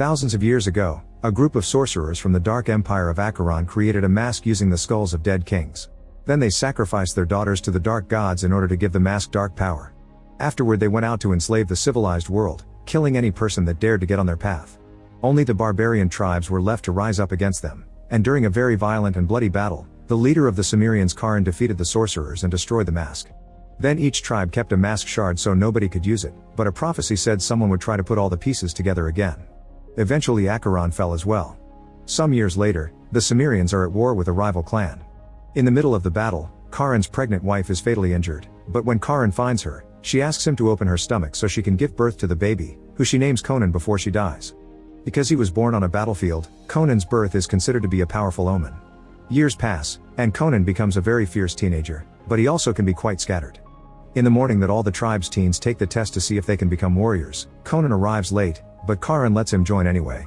Thousands of years ago, a group of sorcerers from the Dark Empire of Acheron created a mask using the skulls of dead kings. Then they sacrificed their daughters to the dark gods in order to give the mask dark power. Afterward they went out to enslave the civilized world, killing any person that dared to get on their path. Only the barbarian tribes were left to rise up against them, and during a very violent and bloody battle, the leader of the Cimmerians Charon defeated the sorcerers and destroyed the mask. Then each tribe kept a mask shard so nobody could use it, but a prophecy said someone would try to put all the pieces together again. Eventually Acheron fell as well. Some years later, the Cimmerians are at war with a rival clan. In the middle of the battle, Charon's pregnant wife is fatally injured, but when Charon finds her, she asks him to open her stomach so she can give birth to the baby, who she names Conan before she dies. Because he was born on a battlefield, Conan's birth is considered to be a powerful omen. Years pass, and Conan becomes a very fierce teenager, but he also can be quite scattered. In the morning that all the tribe's teens take the test to see if they can become warriors, Conan arrives late, but Charon lets him join anyway.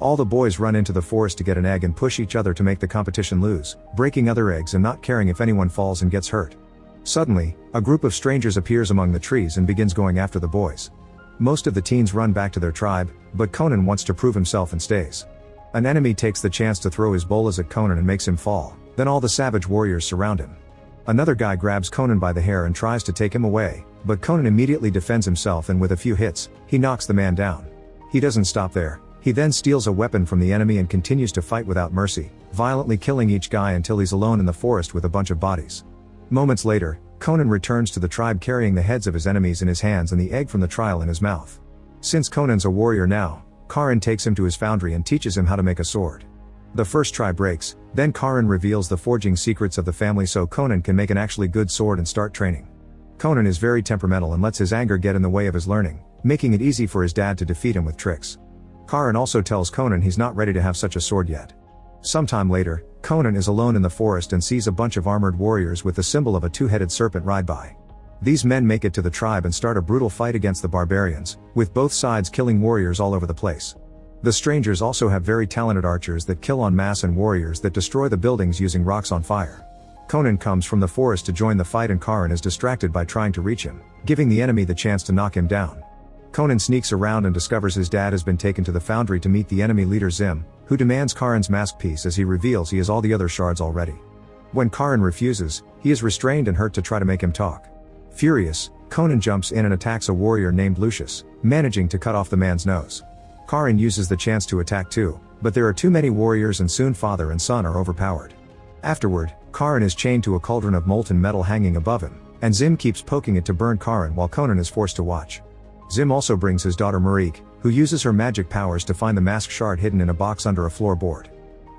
All the boys run into the forest to get an egg and push each other to make the competition lose, breaking other eggs and not caring if anyone falls and gets hurt. Suddenly, a group of strangers appears among the trees and begins going after the boys. Most of the teens run back to their tribe, but Conan wants to prove himself and stays. An enemy takes the chance to throw his bolas at Conan and makes him fall, then all the savage warriors surround him. Another guy grabs Conan by the hair and tries to take him away, but Conan immediately defends himself and with a few hits, he knocks the man down. He doesn't stop there, he then steals a weapon from the enemy and continues to fight without mercy, violently killing each guy until he's alone in the forest with a bunch of bodies. Moments later, Conan returns to the tribe carrying the heads of his enemies in his hands and the egg from the trial in his mouth. Since Conan's a warrior now, Charon takes him to his foundry and teaches him how to make a sword. The first try breaks, then Charon reveals the forging secrets of the family so Conan can make an actually good sword and start training. Conan is very temperamental and lets his anger get in the way of his learning, making it easy for his dad to defeat him with tricks. Charon also tells Conan he's not ready to have such a sword yet. Sometime later, Conan is alone in the forest and sees a bunch of armored warriors with the symbol of a two-headed serpent ride by. These men make it to the tribe and start a brutal fight against the barbarians, with both sides killing warriors all over the place. The strangers also have very talented archers that kill en masse and warriors that destroy the buildings using rocks on fire. Conan comes from the forest to join the fight and Charon is distracted by trying to reach him, giving the enemy the chance to knock him down. Conan sneaks around and discovers his dad has been taken to the foundry to meet the enemy leader Zim, who demands Charon's mask piece as he reveals he has all the other shards already. When Charon refuses, he is restrained and hurt to try to make him talk. Furious, Conan jumps in and attacks a warrior named Lucius, managing to cut off the man's nose. Charon uses the chance to attack too, but there are too many warriors and soon father and son are overpowered. Afterward, Charon is chained to a cauldron of molten metal hanging above him, and Zim keeps poking it to burn Charon while Conan is forced to watch. Zim also brings his daughter Marique, who uses her magic powers to find the mask shard hidden in a box under a floorboard.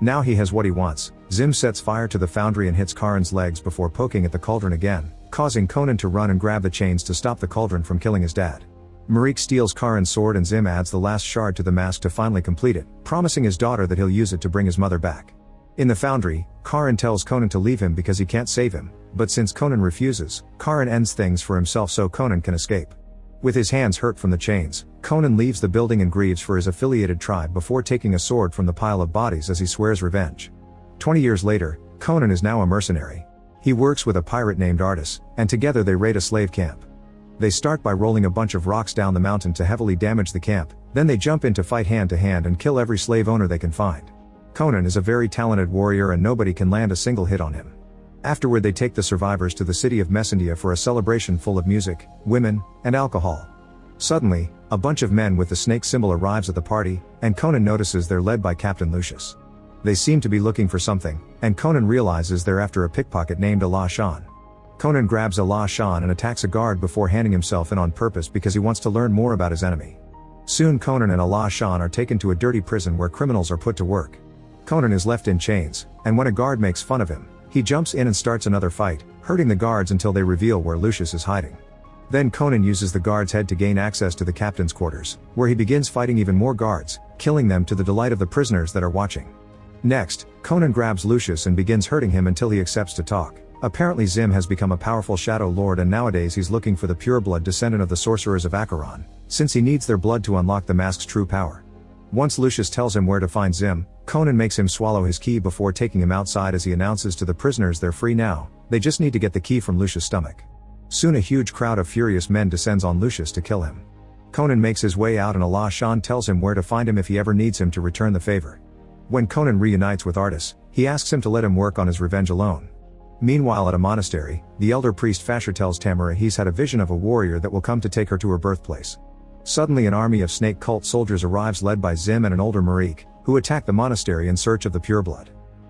Now he has what he wants. Zim sets fire to the foundry and hits Charon's legs before poking at the cauldron again, causing Conan to run and grab the chains to stop the cauldron from killing his dad. Marique steals Charon's sword and Zim adds the last shard to the mask to finally complete it, promising his daughter that he'll use it to bring his mother back. In the foundry, Charon tells Conan to leave him because he can't save him, but since Conan refuses, Charon ends things for himself so Conan can escape. With his hands hurt from the chains, Conan leaves the building and grieves for his affiliated tribe before taking a sword from the pile of bodies as he swears revenge. 20 years later, Conan is now a mercenary. He works with a pirate named Artis, and together they raid a slave camp. They start by rolling a bunch of rocks down the mountain to heavily damage the camp, then they jump in to fight hand to hand and kill every slave owner they can find. Conan is a very talented warrior and nobody can land a single hit on him. Afterward they take the survivors to the city of Messendia for a celebration full of music, women, and alcohol. Suddenly, a bunch of men with the snake symbol arrives at the party, and Conan notices they're led by Captain Lucius. They seem to be looking for something, and Conan realizes they're after a pickpocket named Allah Shan. Conan grabs Allah Shan and attacks a guard before handing himself in on purpose because he wants to learn more about his enemy. Soon Conan and Allah Shan are taken to a dirty prison where criminals are put to work. Conan is left in chains, and when a guard makes fun of him, he jumps in and starts another fight, hurting the guards until they reveal where Lucius is hiding. Then Conan uses the guard's head to gain access to the captain's quarters, where he begins fighting even more guards, killing them to the delight of the prisoners that are watching. Next, Conan grabs Lucius and begins hurting him until he accepts to talk. Apparently Zim has become a powerful shadow lord and nowadays he's looking for the pureblood descendant of the sorcerers of Acheron, since he needs their blood to unlock the mask's true power. Once Lucius tells him where to find Zim, Conan makes him swallow his key before taking him outside as he announces to the prisoners they're free now, they just need to get the key from Lucius' stomach. Soon a huge crowd of furious men descends on Lucius to kill him. Conan makes his way out and Allah Shan tells him where to find him if he ever needs him to return the favor. When Conan reunites with Artis, he asks him to let him work on his revenge alone. Meanwhile at a monastery, the elder priest Fasher tells Tamara he's had a vision of a warrior that will come to take her to her birthplace. Suddenly an army of snake cult soldiers arrives led by Zim and an older Marik, who attack the monastery in search of the pureblood.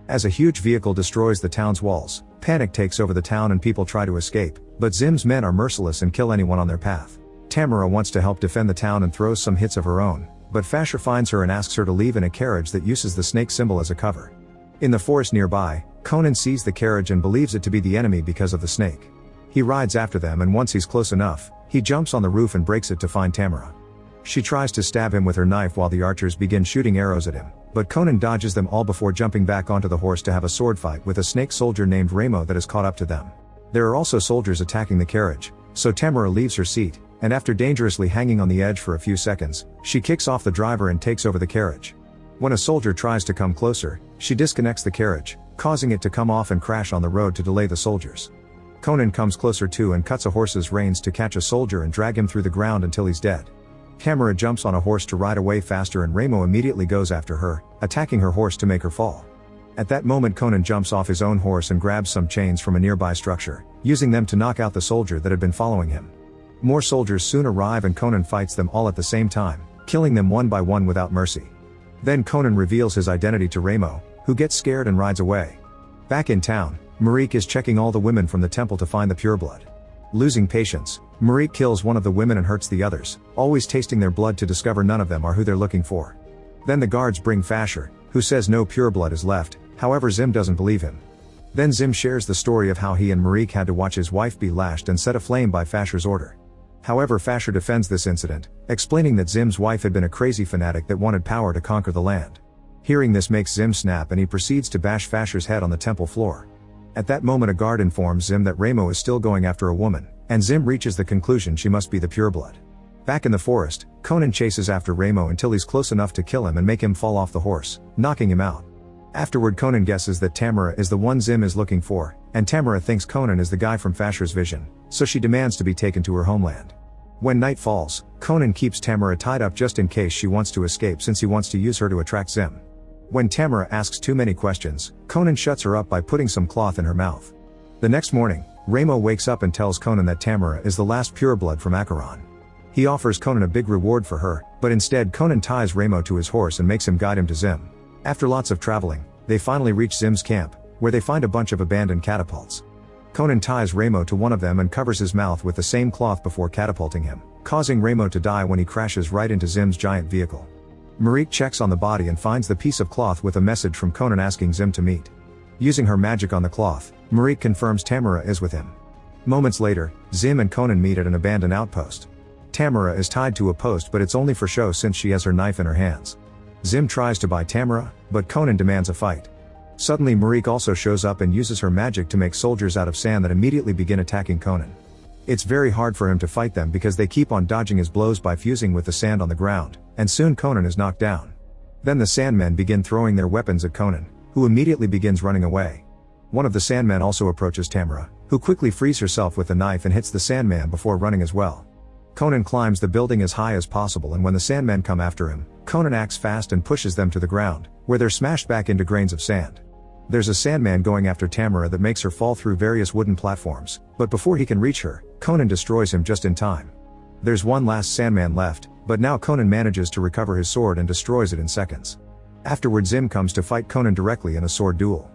As a huge vehicle destroys the town's walls, panic takes over the town and people try to escape, but Zim's men are merciless and kill anyone on their path. Tamara wants to help defend the town and throws some hits of her own, but Fasher finds her and asks her to leave in a carriage that uses the snake symbol as a cover. In the forest nearby, Conan sees the carriage and believes it to be the enemy because of the snake. He rides after them and once he's close enough, he jumps on the roof and breaks it to find Tamara. She tries to stab him with her knife while the archers begin shooting arrows at him, but Conan dodges them all before jumping back onto the horse to have a sword fight with a snake soldier named Ramo that has caught up to them. There are also soldiers attacking the carriage, so Tamara leaves her seat, and after dangerously hanging on the edge for a few seconds, she kicks off the driver and takes over the carriage. When a soldier tries to come closer, she disconnects the carriage, causing it to come off and crash on the road to delay the soldiers. Conan comes closer too and cuts a horse's reins to catch a soldier and drag him through the ground until he's dead. Tamara jumps on a horse to ride away faster and Ramo immediately goes after her, attacking her horse to make her fall. At that moment Conan jumps off his own horse and grabs some chains from a nearby structure, using them to knock out the soldier that had been following him. More soldiers soon arrive and Conan fights them all at the same time, killing them one by one without mercy. Then Conan reveals his identity to Ramo, who gets scared and rides away. Back in town, Marik is checking all the women from the temple to find the pureblood. Losing patience, Marik kills one of the women and hurts the others, always tasting their blood to discover none of them are who they're looking for. Then the guards bring Fasher, who says no pureblood is left, however Zim doesn't believe him. Then Zim shares the story of how he and Marik had to watch his wife be lashed and set aflame by Fasher's order. However Fasher defends this incident, explaining that Zim's wife had been a crazy fanatic that wanted power to conquer the land. Hearing this makes Zim snap and he proceeds to bash Fasher's head on the temple floor. At that moment a guard informs Zim that Ramo is still going after a woman, and Zim reaches the conclusion she must be the pureblood. Back in the forest, Conan chases after Ramo until he's close enough to kill him and make him fall off the horse, knocking him out. Afterward Conan guesses that Tamara is the one Zim is looking for, and Tamara thinks Conan is the guy from Fasher's vision, so she demands to be taken to her homeland. When night falls, Conan keeps Tamara tied up just in case she wants to escape since he wants to use her to attract Zim. When Tamara asks too many questions, Conan shuts her up by putting some cloth in her mouth. The next morning, Ramo wakes up and tells Conan that Tamara is the last pureblood from Acheron. He offers Conan a big reward for her, but instead Conan ties Ramo to his horse and makes him guide him to Zim. After lots of traveling, they finally reach Zim's camp, where they find a bunch of abandoned catapults. Conan ties Ramo to one of them and covers his mouth with the same cloth before catapulting him, causing Ramo to die when he crashes right into Zim's giant vehicle. Marik checks on the body and finds the piece of cloth with a message from Conan asking Zim to meet. Using her magic on the cloth, Marik confirms Tamara is with him. Moments later, Zim and Conan meet at an abandoned outpost. Tamara is tied to a post but it's only for show since she has her knife in her hands. Zim tries to buy Tamara, but Conan demands a fight. Suddenly Marik also shows up and uses her magic to make soldiers out of sand that immediately begin attacking Conan. It's very hard for him to fight them because they keep on dodging his blows by fusing with the sand on the ground, and soon Conan is knocked down. Then the Sandmen begin throwing their weapons at Conan, who immediately begins running away. One of the Sandmen also approaches Tamara, who quickly frees herself with the knife and hits the Sandman before running as well. Conan climbs the building as high as possible and when the Sandmen come after him, Conan acts fast and pushes them to the ground, where they're smashed back into grains of sand. There's a Sandman going after Tamara that makes her fall through various wooden platforms, but before he can reach her, Conan destroys him just in time. There's one last Sandman left, but now Conan manages to recover his sword and destroys it in seconds. Afterward Zim comes to fight Conan directly in a sword duel.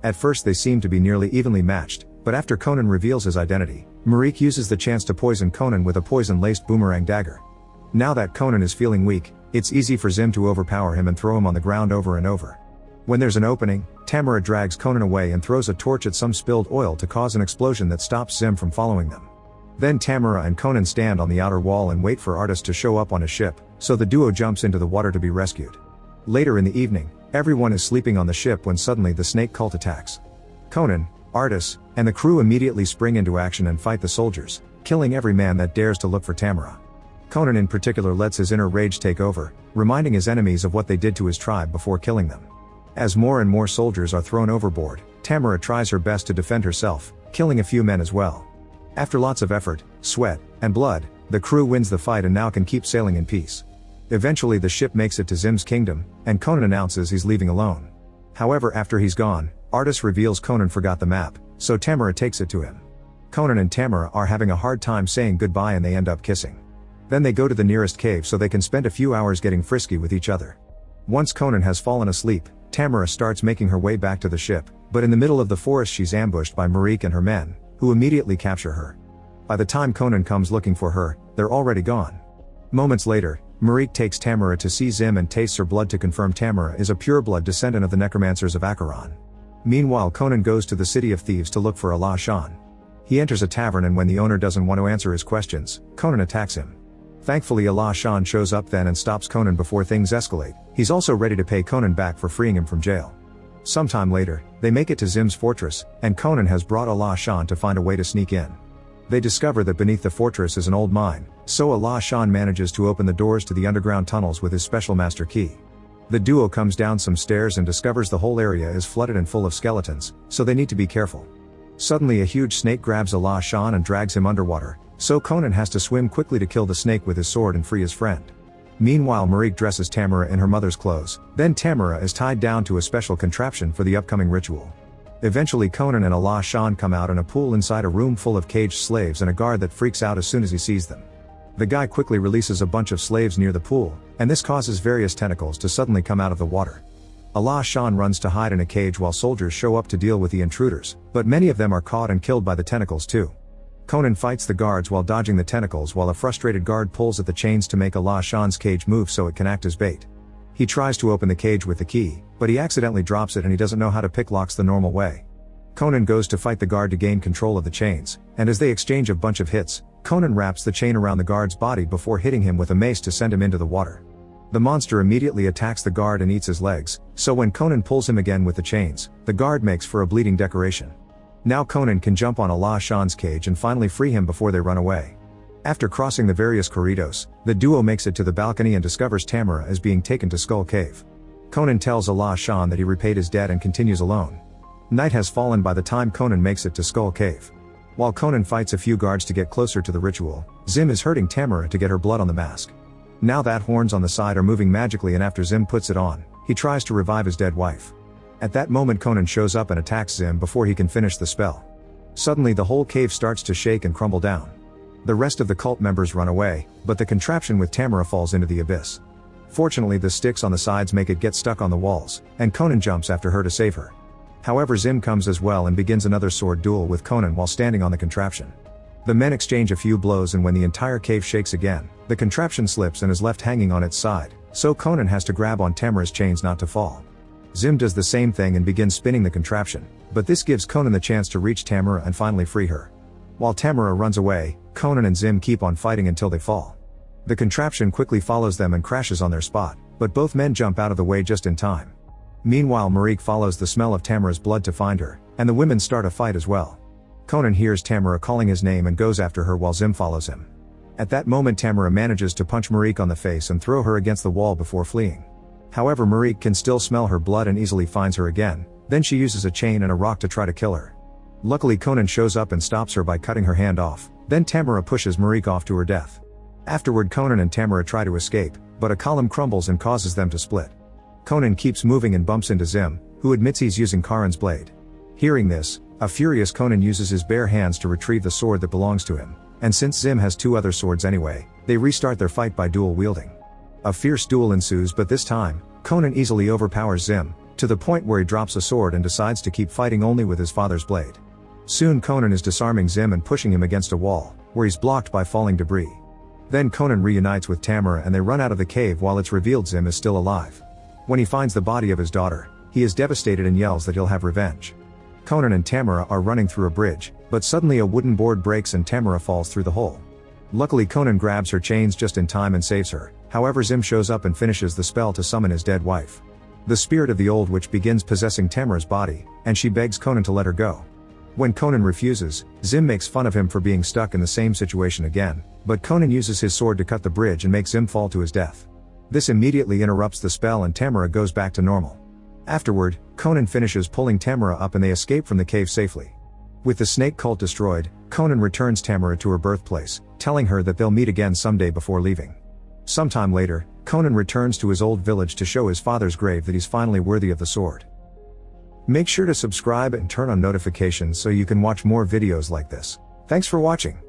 At first they seem to be nearly evenly matched, but after Conan reveals his identity, Marik uses the chance to poison Conan with a poison-laced boomerang dagger. Now that Conan is feeling weak, it's easy for Zim to overpower him and throw him on the ground over and over. When there's an opening, Tamara drags Conan away and throws a torch at some spilled oil to cause an explosion that stops Zim from following them. Then Tamara and Conan stand on the outer wall and wait for Artis to show up on his ship, so the duo jumps into the water to be rescued. Later in the evening, everyone is sleeping on the ship when suddenly the snake cult attacks. Conan, Artis, and the crew immediately spring into action and fight the soldiers, killing every man that dares to look for Tamara. Conan in particular lets his inner rage take over, reminding his enemies of what they did to his tribe before killing them. As more and more soldiers are thrown overboard, Tamara tries her best to defend herself, killing a few men as well. After lots of effort, sweat, and blood, The crew wins the fight and now can keep sailing in peace. Eventually the ship makes it to Zim's kingdom, and Conan announces he's leaving alone. However, after he's gone, Artus reveals Conan forgot the map, so Tamara takes it to him. Conan and Tamara are having a hard time saying goodbye and they end up kissing. Then they go to the nearest cave so they can spend a few hours getting frisky with each other. Once Conan has fallen asleep, Tamara starts making her way back to the ship, but in the middle of the forest she's ambushed by Marique and her men, who immediately capture her. By the time Conan comes looking for her, they're already gone. Moments later, Marique takes Tamara to see Zim and tastes her blood to confirm Tamara is a pureblood descendant of the necromancers of Acheron. Meanwhile, Conan goes to the city of thieves to look for Allah Shan. He enters a tavern and when the owner doesn't want to answer his questions, Conan attacks him. Thankfully Allah Shan shows up then and stops Conan before things escalate. He's also ready to pay Conan back for freeing him from jail. Sometime later, they make it to Zim's fortress, and Conan has brought Allah Shan to find a way to sneak in. They discover that beneath the fortress is an old mine, so Allah Shan manages to open the doors to the underground tunnels with his special master key. The duo comes down some stairs and discovers the whole area is flooded and full of skeletons, so they need to be careful. Suddenly a huge snake grabs Allah Shan and drags him underwater, so Conan has to swim quickly to kill the snake with his sword and free his friend. Meanwhile Marique dresses Tamara in her mother's clothes, then Tamara is tied down to a special contraption for the upcoming ritual. Eventually Conan and Allah Shan come out in a pool inside a room full of caged slaves and a guard that freaks out as soon as he sees them. The guy quickly releases a bunch of slaves near the pool, and this causes various tentacles to suddenly come out of the water. Allah Shan runs to hide in a cage while soldiers show up to deal with the intruders, but many of them are caught and killed by the tentacles too. Conan fights the guards while dodging the tentacles while a frustrated guard pulls at the chains to make Allah Shan's cage move so it can act as bait. He tries to open the cage with the key, but he accidentally drops it and he doesn't know how to pick locks the normal way. Conan goes to fight the guard to gain control of the chains, and as they exchange a bunch of hits, Conan wraps the chain around the guard's body before hitting him with a mace to send him into the water. The monster immediately attacks the guard and eats his legs, so when Conan pulls him again with the chains, the guard makes for a bleeding decoration. Now Conan can jump on Allah Shan's cage and finally free him before they run away. After crossing the various corridors, the duo makes it to the balcony and discovers Tamara is being taken to Skull Cave. Conan tells Allah Shan that he repaid his debt and continues alone. Night has fallen by the time Conan makes it to Skull Cave. While Conan fights a few guards to get closer to the ritual, Zim is hurting Tamara to get her blood on the mask. Now that horns on the side are moving magically and after Zim puts it on, he tries to revive his dead wife. At that moment Conan shows up and attacks Zim before he can finish the spell. Suddenly the whole cave starts to shake and crumble down. The rest of the cult members run away, but the contraption with Tamara falls into the abyss. Fortunately the sticks on the sides make it get stuck on the walls, and Conan jumps after her to save her. However Zim comes as well and begins another sword duel with Conan while standing on the contraption. The men exchange a few blows and when the entire cave shakes again, the contraption slips and is left hanging on its side, so Conan has to grab on Tamara's chains not to fall. Zim does the same thing and begins spinning the contraption, but this gives Conan the chance to reach Tamara and finally free her. While Tamara runs away, Conan and Zim keep on fighting until they fall. The contraption quickly follows them and crashes on their spot, but both men jump out of the way just in time. Meanwhile Marique follows the smell of Tamara's blood to find her, and the women start a fight as well. Conan hears Tamara calling his name and goes after her while Zim follows him. At that moment Tamara manages to punch Marique on the face and throw her against the wall before fleeing. However Marique can still smell her blood and easily finds her again, then she uses a chain and a rock to try to kill her. Luckily Conan shows up and stops her by cutting her hand off, then Tamara pushes Marique off to her death. Afterward Conan and Tamara try to escape, but a column crumbles and causes them to split. Conan keeps moving and bumps into Zim, who admits he's using Charon's blade. Hearing this, a furious Conan uses his bare hands to retrieve the sword that belongs to him, and since Zim has two other swords anyway, they restart their fight by dual wielding. A fierce duel ensues but this time, Conan easily overpowers Zim, to the point where he drops a sword and decides to keep fighting only with his father's blade. Soon Conan is disarming Zim and pushing him against a wall, where he's blocked by falling debris. Then Conan reunites with Tamara and they run out of the cave while it's revealed Zim is still alive. When he finds the body of his daughter, he is devastated and yells that he'll have revenge. Conan and Tamara are running through a bridge, but suddenly a wooden board breaks and Tamara falls through the hole. Luckily Conan grabs her chains just in time and saves her, however Zim shows up and finishes the spell to summon his dead wife. The spirit of the old witch begins possessing Tamara's body, and she begs Conan to let her go. When Conan refuses, Zim makes fun of him for being stuck in the same situation again, but Conan uses his sword to cut the bridge and makes Zim fall to his death. This immediately interrupts the spell and Tamara goes back to normal. Afterward, Conan finishes pulling Tamara up and they escape from the cave safely. With the snake cult destroyed, Conan returns Tamara to her birthplace, telling her that they'll meet again someday before leaving. Sometime later, Conan returns to his old village to show his father's grave that he's finally worthy of the sword. Make sure to subscribe and turn on notifications so you can watch more videos like this. Thanks for watching.